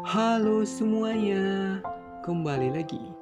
Halo semuanya, kembali lagi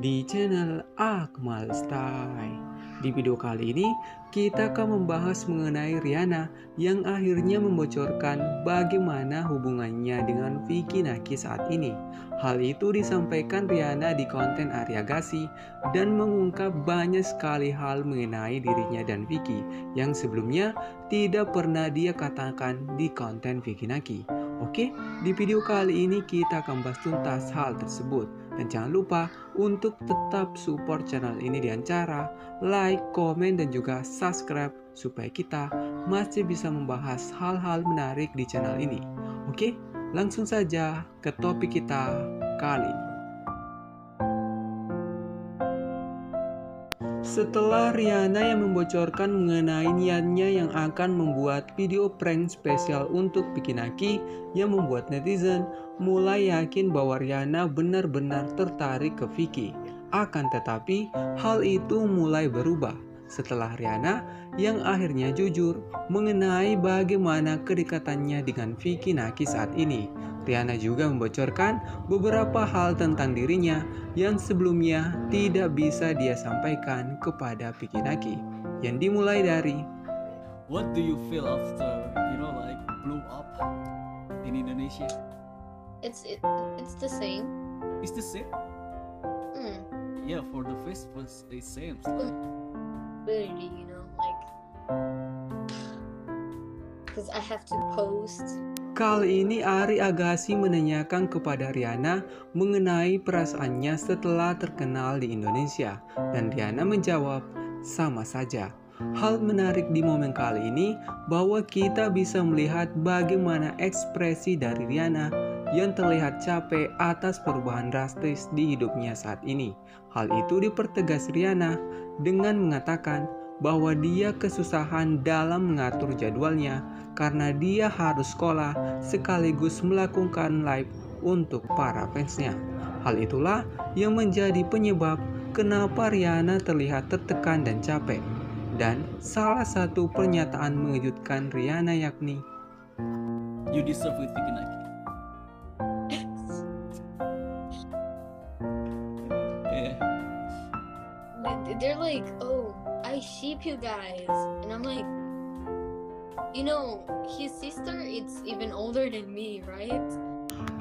di channel Akmal Style. Di video kali ini kita akan membahas mengenai Rihanna yang akhirnya membocorkan bagaimana hubungannya dengan Vicky Naki saat ini. Hal itu disampaikan Rihanna di konten Arya Gasi dan mengungkap banyak sekali hal mengenai dirinya dan Vicky yang sebelumnya tidak pernah dia katakan di konten Vicky Naki. Oke, di video kali ini kita akan bahas tuntas hal tersebut. Dan jangan lupa untuk tetap support channel ini dengan cara like, komen, dan juga subscribe supaya kita masih bisa membahas hal-hal menarik di channel ini. Oke, langsung saja ke topik kita kali ini. Setelah Rihanna yang membocorkan mengenai niatnya yang akan membuat video prank spesial untuk Vicky Naki yang membuat netizen mulai yakin bahwa Rihanna benar-benar tertarik ke Vicky. Akan tetapi, hal itu mulai berubah setelah Rihanna yang akhirnya jujur mengenai bagaimana kedekatannya dengan Vicky Naki saat ini. Rihanna juga membocorkan beberapa hal tentang dirinya yang sebelumnya tidak bisa dia sampaikan kepada Vicky Naki. Yang dimulai dari, What do you feel after like blew up in Indonesia? It's the same. It's the same. Yeah, for the face was the same. Ability, like because I have to post. Kali ini Ari Agassi menanyakan kepada Rihanna mengenai perasaannya setelah terkenal di Indonesia, dan Rihanna menjawab, sama saja. Hal menarik di momen kali ini bahwa kita bisa melihat bagaimana ekspresi dari Rihanna yang terlihat capek atas perubahan drastis di hidupnya saat ini. Hal itu dipertegas Rihanna dengan mengatakan bahwa dia kesusahan dalam mengatur jadwalnya karena dia harus sekolah sekaligus melakukan live untuk para fansnya. Hal itulah yang menjadi penyebab kenapa Rihanna terlihat tertekan dan capek. Dan salah satu pernyataan mengejutkan Rihanna yakni, You deserve with Vicky Naki. Yeah. They're like, oh, I sheep you guys, and I'm like, his sister it's even older than me, right?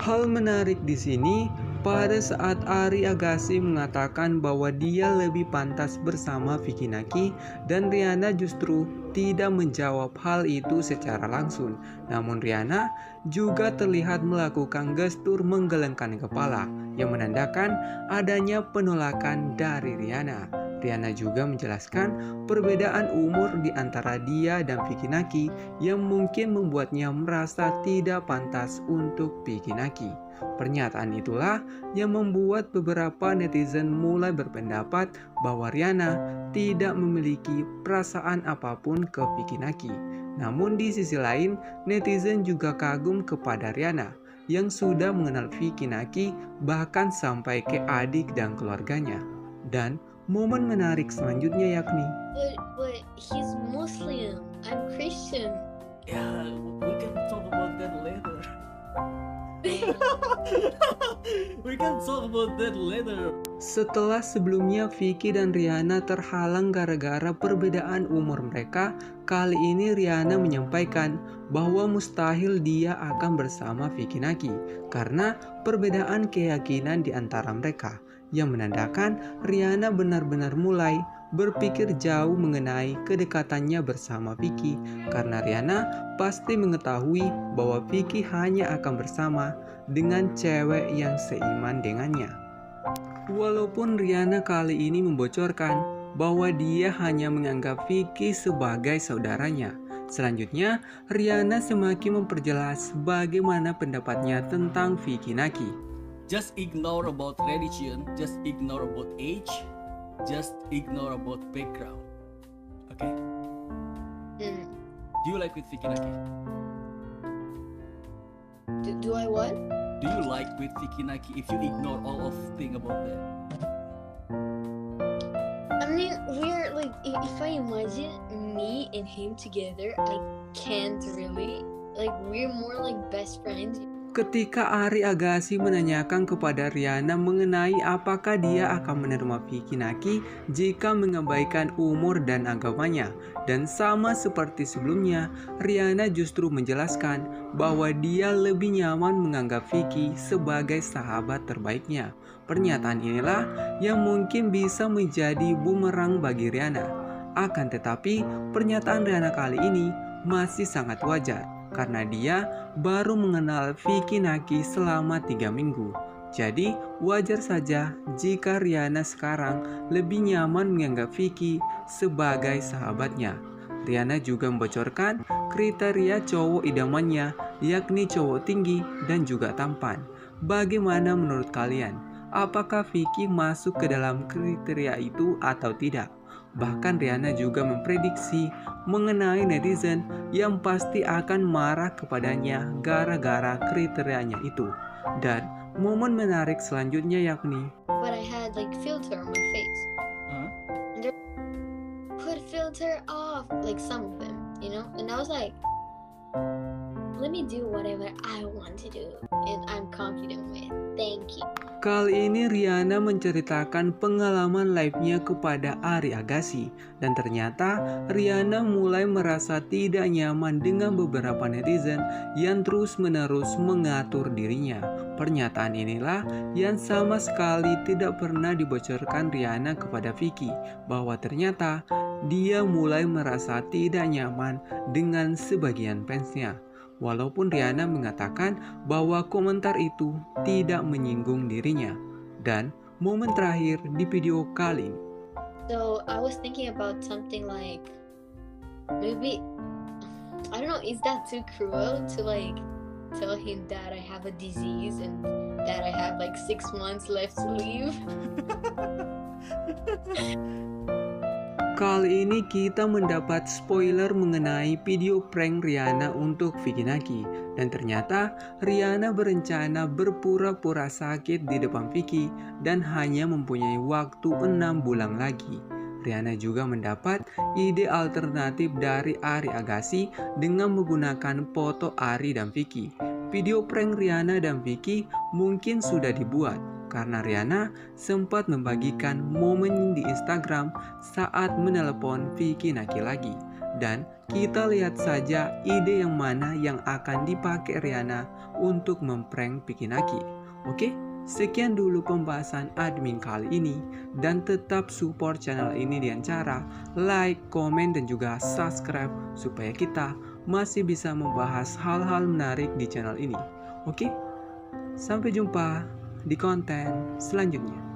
hal menarik di sini pada saat Ari Agassi mengatakan bahwa dia lebih pantas bersama Vicky Naki dan Rihanna justru tidak menjawab hal itu secara langsung. Namun Rihanna juga terlihat melakukan gestur menggelengkan kepala yang menandakan adanya penolakan dari Rihanna. Rihanna juga menjelaskan perbedaan umur di antara dia dan Vicky Naki yang mungkin membuatnya merasa tidak pantas untuk Vicky Naki. Pernyataan itulah yang membuat beberapa netizen mulai berpendapat bahwa Rihanna tidak memiliki perasaan apapun ke Vicky Naki. Namun di sisi lain, netizen juga kagum kepada Rihanna yang sudah mengenal Vicky Naki bahkan sampai ke adik dan keluarganya. Dan momen menarik selanjutnya yakni, But he's Muslim. I'm Christian. Yeah, we can talk about that later. We can talk about that later. Setelah sebelumnya Vicky dan Rihanna terhalang gara-gara perbedaan umur mereka, kali ini Rihanna menyampaikan bahwa mustahil dia akan bersama Vicky Naki karena perbedaan keyakinan di antara mereka, yang menandakan Rihanna benar-benar mulai berpikir jauh mengenai kedekatannya bersama Vicky karena Rihanna pasti mengetahui bahwa Vicky hanya akan bersama dengan cewek yang seiman dengannya. Walaupun Rihanna kali ini membocorkan bahwa dia hanya menganggap Vicky sebagai saudaranya, selanjutnya Rihanna semakin memperjelas bagaimana pendapatnya tentang Vicky Naki. Just ignore about religion, just ignore about age, just ignore about background. Okay? Do you like with Vicky Naki? Do I what? Do you like with Vicky Naki if you ignore all of thing about that? I mean, we're like, if I imagine me and him together, I can't really. Like, we're more like best friends. Ketika Ari Agassi menanyakan kepada Rihanna mengenai apakah dia akan menerima Vicky Naki jika mengabaikan umur dan agamanya. Dan sama seperti sebelumnya, Rihanna justru menjelaskan bahwa dia lebih nyaman menganggap Vicky sebagai sahabat terbaiknya. Pernyataan inilah yang mungkin bisa menjadi bumerang bagi Rihanna. Akan tetapi, pernyataan Rihanna kali ini masih sangat wajar karena dia baru mengenal Vicky Naki selama 3 minggu. Jadi wajar saja jika Rihanna sekarang lebih nyaman menganggap Vicky sebagai sahabatnya. Rihanna juga membocorkan kriteria cowok idamannya, yakni cowok tinggi dan juga tampan. Bagaimana menurut kalian? Apakah Vicky masuk ke dalam kriteria itu atau tidak? Bahkan Rihanna juga memprediksi mengenai netizen yang pasti akan marah kepadanya gara-gara kriterianya itu. Dan momen menarik selanjutnya yakni But I had like filter on my face. Huh? Put filter off, like some of them, you know? And I was like, let me do whatever I want to do and I'm confident with. Thank you. Kali ini Rihanna menceritakan pengalaman live-nya kepada Ari Agassi dan ternyata Rihanna mulai merasa tidak nyaman dengan beberapa netizen yang terus-menerus mengatur dirinya. Pernyataan inilah yang sama sekali tidak pernah dibocorkan Rihanna kepada Vicky, bahwa ternyata dia mulai merasa tidak nyaman dengan sebagian fansnya. Walaupun Rihanna mengatakan bahwa komentar itu tidak menyinggung dirinya. Dan momen terakhir di video kali ini. So I was thinking about something like, maybe, I don't know, is that too cruel to like tell him that I have a disease and that I have like 6 months left to live? Kali ini kita mendapat spoiler mengenai video prank Rihanna untuk Vicky Naki. Dan ternyata Rihanna berencana berpura-pura sakit di depan Vicky dan hanya mempunyai waktu 6 bulan lagi. Rihanna juga mendapat ide alternatif dari Ari Agassi dengan menggunakan foto Ari dan Vicky. Video prank Rihanna dan Vicky mungkin sudah dibuat karena Rihanna sempat membagikan momen di Instagram saat menelepon Vicky Naki lagi. Dan kita lihat saja ide yang mana yang akan dipakai Rihanna untuk memprank Vicky Naki. Oke, sekian dulu pembahasan admin kali ini. Dan tetap support channel ini dengan cara like, komen, dan juga subscribe supaya kita masih bisa membahas hal-hal menarik di channel ini. Oke, sampai jumpa di konten selanjutnya.